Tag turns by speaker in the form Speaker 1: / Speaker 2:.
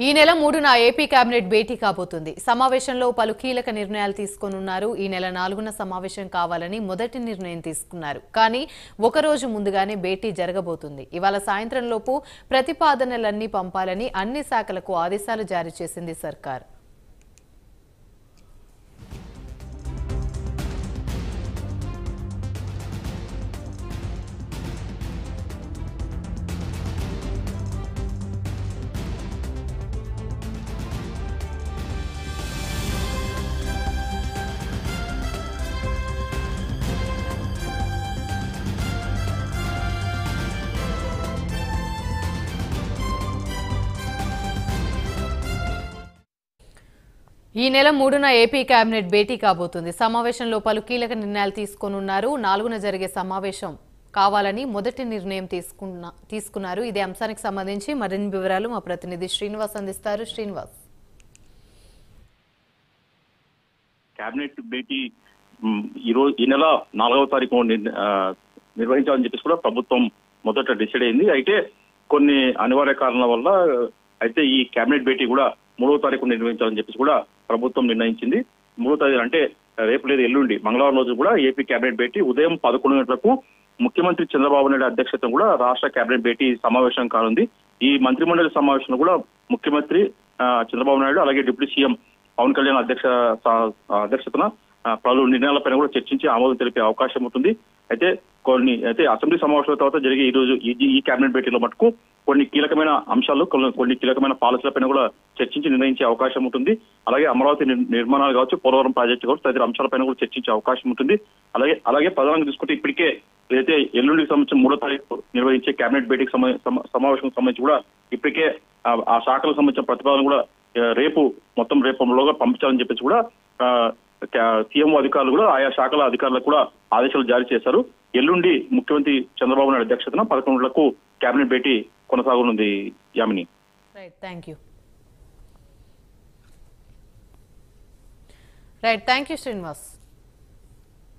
Speaker 1: ఈ నెల 3న AP cabinet భేటీ కాబోతుంది. సమావేశంలో పలు కీలక నిర్ణయాలు తీసుకోనున్నారు. ఈ నెల 4న సమావేశం కావాలని మొదటి నిర్ణయం తీసుకున్నారు. కానీ ఒక రోజు ముందుగానే భేటీ జరగబోతుంది. ఇవాళ సాయంత్రం లోపు ప్రతిపాదనలన్నీ పంపాలని అన్ని శాఖలకు ఆదేశాలు జారీ చేసింది సర్కార్. ఈ నెల 3న ఏపీ కేబినెట్ భేటీ కాబోతుంది. సమావేశంలో పలు కీలక నిర్ణయాలు తీసుకోనున్నారు. 4న జరిగే సమావేశం కావాలని మొదటి నిర్ణయం తీసుకున్నారు. ఇదే అంశానికి సంబంధించి మరిన్ని వివరాలు మా ప్రతినిధి శ్రీనివాస్ అందిస్తారు. శ్రీనివాస్,
Speaker 2: కేబినెట్ భేటీ ఈ నెల 4వ తారీఖు నిర్వహించాలని చెప్పేసి కూడా ప్రభుత్వం మొదట డిసైడ్ అయింది. అయితే కొన్ని అనివార్య కారణాల వల్ల అయితే ఈ కేబినెట్ భేటీ కూడా 3వ తారీఖు నిర్వహించాలని చెప్పేసి కూడా ప్రభుత్వం నిర్ణయించింది. 3వ తారీఖు అంటే రేపు లేదు ఎల్లుండి మంగళవారం రోజు కూడా ఏపీ కేబినెట్ భేటీ ఉదయం 11 గంటలకు ముఖ్యమంత్రి చంద్రబాబు నాయుడు అధ్యక్షతన కూడా రాష్ట్ర కేబినెట్ భేటీ సమావేశం కానుంది. ఈ మంత్రిమండలి సమావేశంలో కూడా ముఖ్యమంత్రి చంద్రబాబు నాయుడు అలాగే డిప్యూటీ సీఎం పవన్ కళ్యాణ్ అధ్యక్షతన పలు నిర్ణయాలపైన కూడా చర్చించి ఆమోదం తెలిపే అవకాశం ఉంటుంది. అయితే అసెంబ్లీ సమావేశాల తర్వాత జరిగే ఈ కేబినెట్ భేటీలో మటుకు కొన్ని కీలకమైన అంశాలు కొన్ని కీలకమైన పాలసీలపైన కూడా చర్చించి నిర్ణయించే అవకాశం ఉంటుంది. అలాగే అమరావతి నిర్మాణాలు కావచ్చు, పోలవరం ప్రాజెక్టు కావచ్చు, తదితర అంశాలపైన కూడా చర్చించే అవకాశం ఉంటుంది. అలాగే ప్రధానంగా చూసుకుంటే ఇప్పటికే ఏదైతే ఎల్లుండికి సంబంధించిన 3వ తారీఖు నిర్వహించే కేబినెట్ భేటీకి సమావేశం సంబంధించి కూడా ఇప్పటికే ఆ శాఖలకు సంబంధించిన ప్రతిపాదన కూడా రేపు రేపులోగా పంపించాలని చెప్పేసి కూడా సీఎం అధికారులు కూడా ఆయా శాఖల అధికారులకు కూడా ఆదేశాలు జారీ చేశారు. ఎల్లుండి ముఖ్యమంత్రి చంద్రబాబు నాయుడు అధ్యక్షతన 11 గంటలకు కేబినెట్ భేటీ కొనసాగనుంది. Yamini,
Speaker 1: thank you Srinivas.